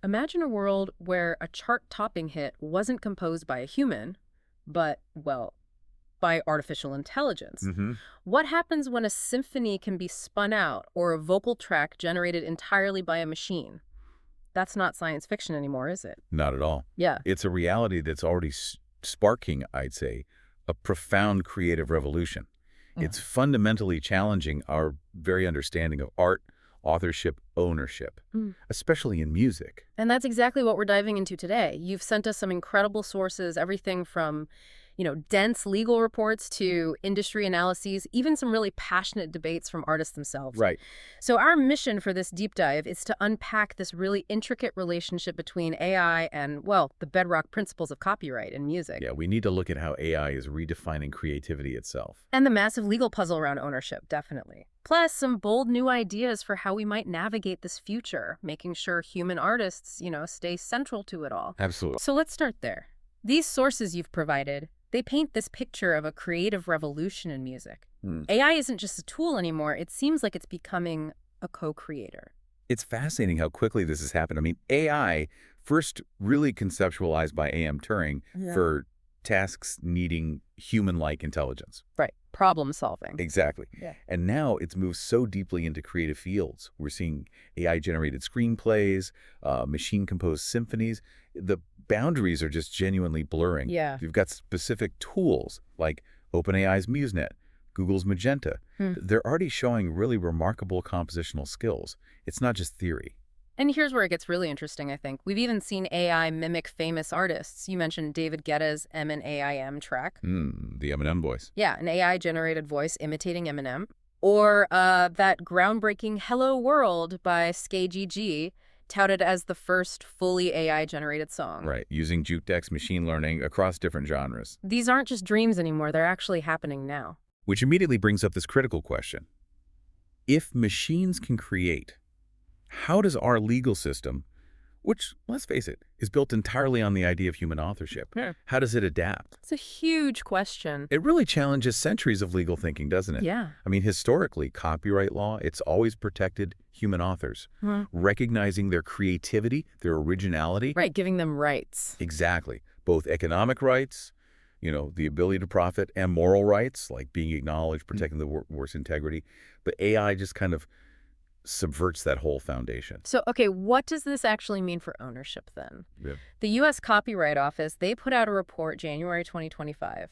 Imagine a world where a chart-topping hit wasn't composed by a human, but, well, by artificial intelligence. Hmm. What happens when a symphony can be spun out or a vocal track generated entirely by a machine? That's not science fiction anymore, is it? Not at all. Yeah. It's a reality that's already sparking, I'd say, a profound creative revolution. It's Mm. fundamentally challenging our very understanding of art, authorship, ownership, Mm. especially in music. And that's exactly what we're diving into today. You've sent us some incredible sources, everything from, dense legal reports to industry analyses, even some really passionate debates from artists themselves. Right. So our mission for this deep dive is to unpack this really intricate relationship between AI and, well, the bedrock principles of copyright in music. Yeah, we need to look at how AI is redefining creativity itself. And the massive legal puzzle around ownership, definitely. Plus, some bold new ideas for how we might navigate this future, making sure human artists, stay central to it all. Absolutely. So let's start there. These sources you've provided, they paint this picture of a creative revolution in music. Hmm. AI isn't just a tool anymore. It seems like it's becoming a co-creator. It's fascinating how quickly this has happened. I mean, AI, first really conceptualized by A.M. Turing Yeah. for tasks needing human-like intelligence. Right. Problem solving. Exactly. Yeah. And now it's moved so deeply into creative fields. We're seeing AI-generated screenplays, machine-composed symphonies. The boundaries are just genuinely blurring. Yeah. You've got specific tools like OpenAI's MuseNet, Google's Magenta. Hmm. They're already showing really remarkable compositional skills. It's not just theory. And here's where it gets really interesting, I think. We've even seen AI mimic famous artists. You mentioned David Guetta's Emin track. The Eminem voice. Yeah, an AI-generated voice imitating Eminem. Or that groundbreaking Hello World by SkayGG, touted as the first fully AI-generated song. Right, using Jukdex machine learning across different genres. These aren't just dreams anymore. They're actually happening now. Which immediately brings up this critical question. If machines can create, how does our legal system, which, let's face it, is built entirely on the idea of human authorship, Yeah. how does it adapt? It's a huge question. It really challenges centuries of legal thinking, doesn't it? Yeah. I mean, historically, copyright law, it's always protected human authors, recognizing their creativity, their originality. Right, giving them rights. Exactly. Both economic rights, the ability to profit, and moral rights, like being acknowledged, protecting the work's integrity. But AI just kind of subverts that whole foundation. So, okay, what does this actually mean for ownership then? Yeah. The U.S. Copyright Office, they put out a report January 2025,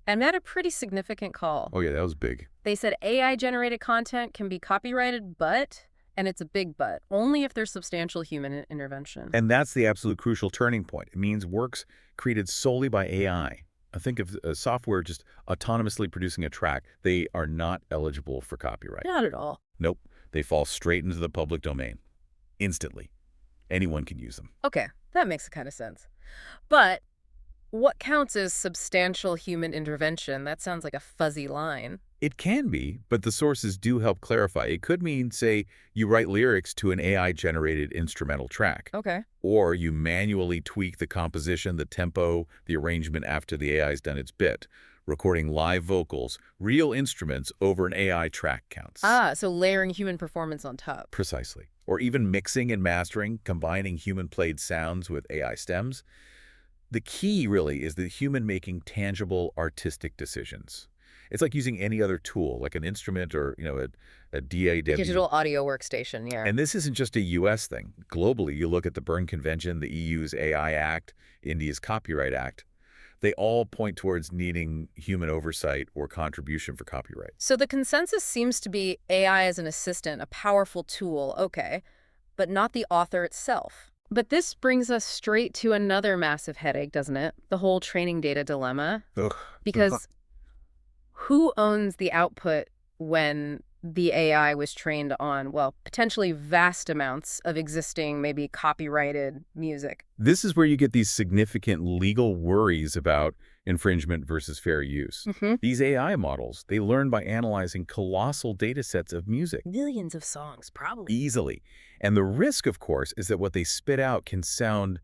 and that a pretty significant call. Oh, yeah, that was big. They said AI-generated content can be copyrighted, but, and it's a big but, only if there's substantial human intervention. And that's the absolute crucial turning point. It means works created solely by AI. I think of software just autonomously producing a track. They are not eligible for copyright. Not at all. Nope. They fall straight into the public domain. Instantly. Anyone can use them. Okay, that makes kind of sense. But what counts as substantial human intervention? That sounds like a fuzzy line. It can be, but the sources do help clarify. It could mean, say, you write lyrics to an AI-generated instrumental track. Okay. Or you manually tweak the composition, the tempo, the arrangement after the AI's done its bit. Recording live vocals, real instruments over an AI track counts. Ah, so layering human performance on top. Precisely. Or even mixing and mastering, combining human-played sounds with AI stems. The key, really, is the human making tangible artistic decisions. It's like using any other tool, like an instrument or, a DAW. Digital audio workstation, yeah. And this isn't just a U.S. thing. Globally, you look at the Berne Convention, the EU's AI Act, India's Copyright Act. They all point towards needing human oversight or contribution for copyright. So the consensus seems to be AI as an assistant, a powerful tool, okay, but not the author itself. But this brings us straight to another massive headache, doesn't it? The whole training data dilemma. Ugh. Because who owns the output when the AI was trained on, well, potentially vast amounts of existing, maybe copyrighted music? This is where you get these significant legal worries about infringement versus fair use. These AI models, they learn by analyzing colossal data sets of music. Millions of songs, probably. Easily. And the risk, of course, is that what they spit out can sound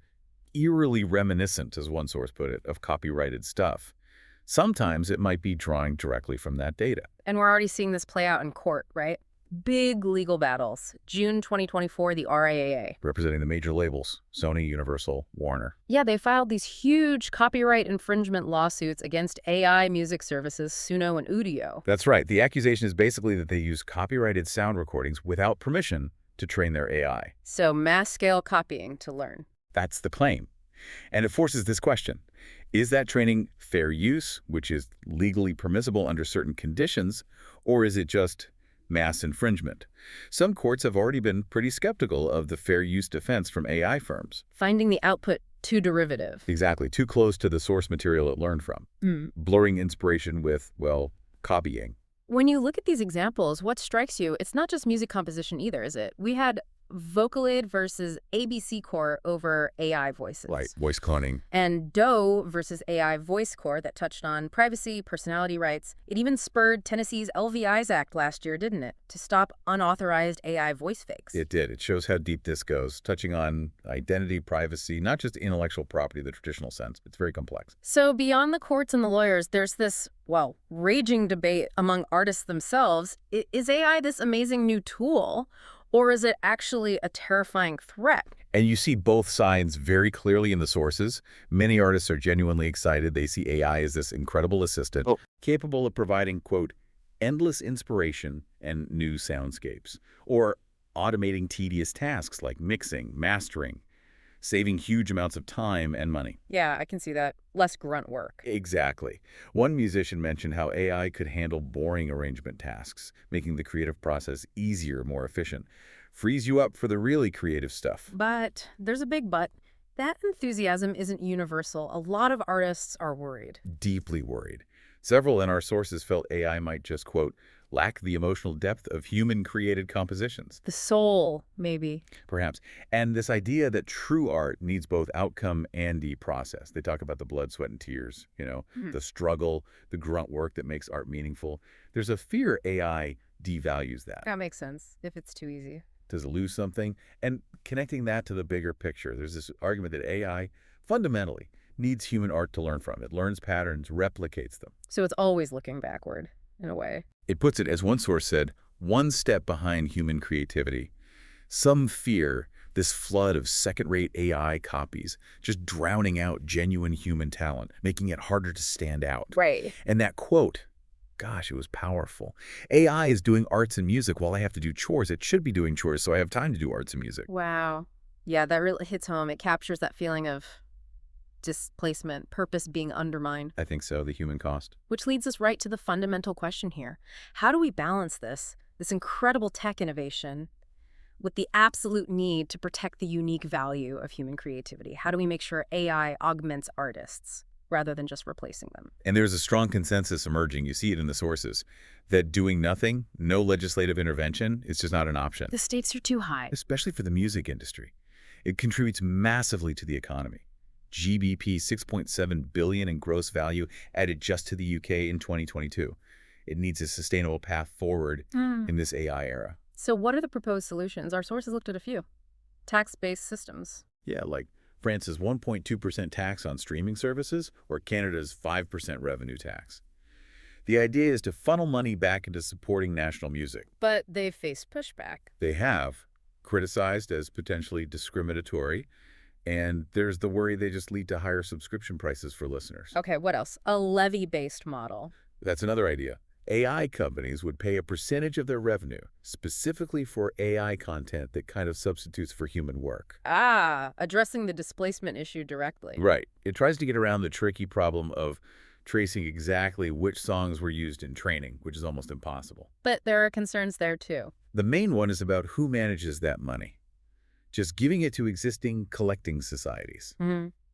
eerily reminiscent, as one source put it, of copyrighted stuff. Sometimes it might be drawing directly from that data. And we're already seeing this play out in court, right? Big legal battles. June 2024, the RIAA. Representing the major labels, Sony, Universal, Warner. Yeah, they filed these huge copyright infringement lawsuits against AI music services Suno and Udio. That's right. The accusation is basically that they use copyrighted sound recordings without permission to train their AI. So mass-scale copying to learn. That's the claim. And it forces this question. Is that training fair use, which is legally permissible under certain conditions, or is it just mass infringement? Some courts have already been pretty skeptical of the fair use defense from AI firms. Finding the output too derivative. Exactly. Too close to the source material it learned from. Blurring inspiration with, well, copying. When you look at these examples, what strikes you, it's not just music composition either, is it? We had Vocaloid versus ABC Core over AI voices. Right, voice cloning. And Doe versus AI Voice Core that touched on privacy, personality rights. It even spurred Tennessee's LVIs Act last year, didn't it? To stop unauthorized AI voice fakes. It did. It shows how deep this goes, touching on identity, privacy, not just intellectual property in the traditional sense. It's very complex. So beyond the courts and the lawyers, there's this, well, raging debate among artists themselves. Is AI this amazing new tool? Or is it actually a terrifying threat? And you see both sides very clearly in the sources. Many artists are genuinely excited. They see AI as this incredible assistant, capable of providing, quote, endless inspiration and new soundscapes, or automating tedious tasks like mixing, mastering, saving huge amounts of time and money. Yeah, I can see that. Less grunt work. Exactly. One musician mentioned how AI could handle boring arrangement tasks, making the creative process easier, more efficient. Frees you up for the really creative stuff. But there's a big but. That enthusiasm isn't universal. A lot of artists are worried. Deeply worried. Several in our sources felt AI might just, quote, lack the emotional depth of human-created compositions. The soul, maybe. Perhaps. And this idea that true art needs both outcome and the process. They talk about the blood, sweat, and tears, the struggle, the grunt work that makes art meaningful. There's a fear AI devalues that. That makes sense, if it's too easy. Does it lose something? And connecting that to the bigger picture, there's this argument that AI fundamentally needs human art to learn from. It learns patterns, replicates them. So it's always looking backward, in a way. It puts it, as one source said, one step behind human creativity. Some fear this flood of second-rate AI copies just drowning out genuine human talent, making it harder to stand out. Right. And that quote, gosh, it was powerful. AI is doing arts and music while I have to do chores. It should be doing chores so I have time to do arts and music. Wow. Yeah, that really hits home. It captures that feeling of displacement, purpose being undermined. I think so, the human cost. Which leads us right to the fundamental question here. How do we balance this incredible tech innovation, with the absolute need to protect the unique value of human creativity? How do we make sure AI augments artists rather than just replacing them? And there's a strong consensus emerging, you see it in the sources, that doing nothing, no legislative intervention, is just not an option. The stakes are too high. Especially for the music industry. It contributes massively to the economy. GBP 6.7 billion in gross value added just to the UK in 2022. It needs a sustainable path forward in this AI era. So what are the proposed solutions? Our sources looked at a few. Tax-based systems. Yeah, like France's 1.2% tax on streaming services or Canada's 5% revenue tax. The idea is to funnel money back into supporting national music. But they've faced pushback. They have, criticized as potentially discriminatory, and there's the worry they just lead to higher subscription prices for listeners. Okay, what else? A levy-based model. That's another idea. AI companies would pay a percentage of their revenue specifically for AI content that kind of substitutes for human work. Addressing the displacement issue directly. Right. It tries to get around the tricky problem of tracing exactly which songs were used in training, which is almost impossible. But there are concerns there too. The main one is about who manages that money. Just giving it to existing collecting societies.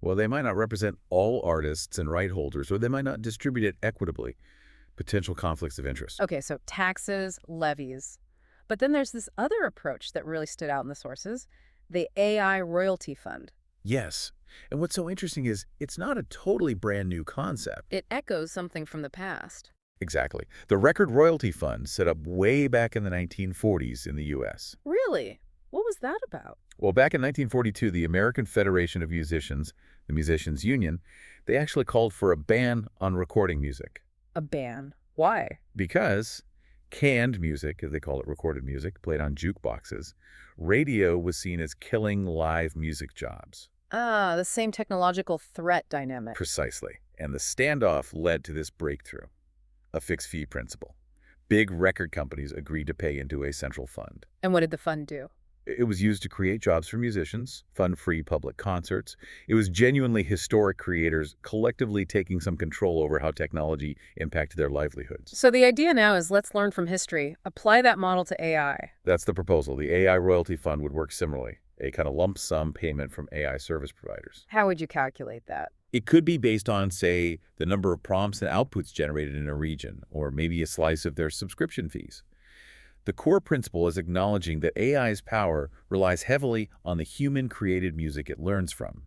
Well, they might not represent all artists and right holders, or they might not distribute it equitably. Potential conflicts of interest. Okay, so taxes, levies. But then there's this other approach that really stood out in the sources, the AI royalty fund. Yes. And what's so interesting is it's not a totally brand new concept. It echoes something from the past. Exactly. The Record Royalty Fund set up way back in the 1940s in the U.S. Really? What was that about? Well, back in 1942, the American Federation of Musicians, the Musicians Union, they actually called for a ban on recording music. A ban. Why? Because Canned music, as they call it, recorded music, played on jukeboxes. Radio was seen as killing live music jobs. Ah, the same technological threat dynamic. Precisely. And the standoff led to this breakthrough, a fixed fee principle. Big record companies agreed to pay into a central fund. And what did the fund do? It was used to create jobs for musicians, fund free public concerts. It was genuinely historic creators collectively taking some control over how technology impacted their livelihoods. So the idea now is let's learn from history, apply that model to AI. That's the proposal. The AI royalty fund would work similarly, a kind of lump sum payment from AI service providers. How would you calculate that? It could be based on, say, the number of prompts and outputs generated in a region, or maybe a slice of their subscription fees. The core principle is acknowledging that AI's power relies heavily on the human-created music it learns from.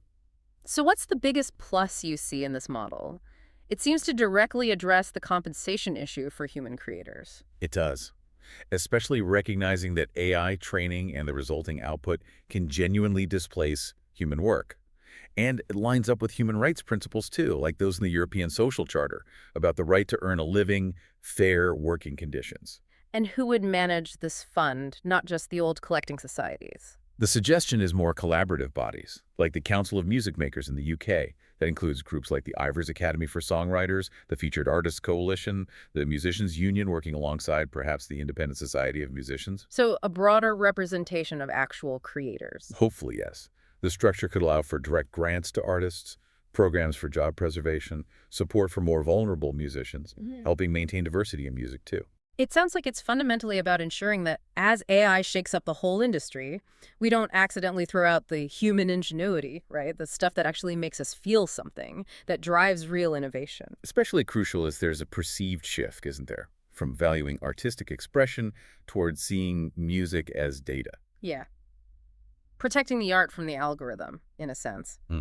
So what's the biggest plus you see in this model? It seems to directly address the compensation issue for human creators. It does, especially recognizing that AI training and the resulting output can genuinely displace human work. And it lines up with human rights principles too, like those in the European Social Charter, about the right to earn a living, fair working conditions. And who would manage this fund, not just the old collecting societies? The suggestion is more collaborative bodies, like the Council of Music Makers in the UK. That includes groups like the Ivors Academy for Songwriters, the Featured Artists Coalition, the Musicians Union working alongside perhaps the Independent Society of Musicians. So a broader representation of actual creators. Hopefully, yes. The structure could allow for direct grants to artists, programs for job preservation, support for more vulnerable musicians, helping maintain diversity in music too. It sounds like it's fundamentally about ensuring that as AI shakes up the whole industry, we don't accidentally throw out the human ingenuity, right? The stuff that actually makes us feel something, that drives real innovation. Especially crucial as there's a perceived shift, isn't there? From valuing artistic expression towards seeing music as data. Yeah. Protecting the art from the algorithm, in a sense. Hmm.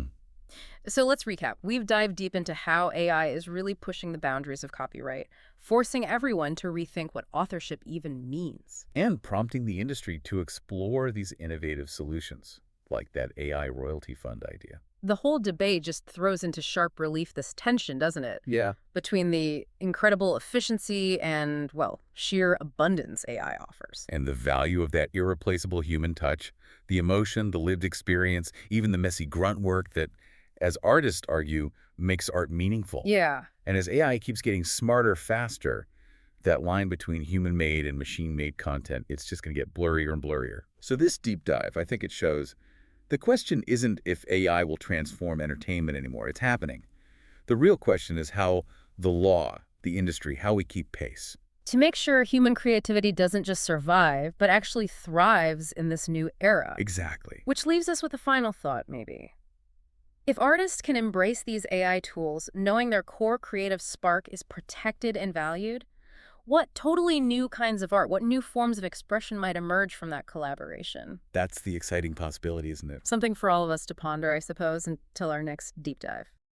So let's recap. We've dived deep into how AI is really pushing the boundaries of copyright, forcing everyone to rethink what authorship even means. And prompting the industry to explore these innovative solutions, like that AI royalty fund idea. The whole debate just throws into sharp relief this tension, doesn't it? Yeah. Between the incredible efficiency and, well, sheer abundance AI offers. And the value of that irreplaceable human touch, the emotion, the lived experience, even the messy grunt work that, as artists argue, makes art meaningful. Yeah. And as AI keeps getting smarter faster, that line between human-made and machine-made content, it's just going to get blurrier and blurrier. So this deep dive, I think it shows the question isn't if AI will transform entertainment anymore. It's happening. The real question is how the law, the industry, how we keep pace. To make sure human creativity doesn't just survive, but actually thrives in this new era. Exactly. Which leaves us with a final thought, maybe. If artists can embrace these AI tools, knowing their core creative spark is protected and valued, what totally new kinds of art, what new forms of expression might emerge from that collaboration? That's the exciting possibility, isn't it? Something for all of us to ponder, I suppose, until our next deep dive.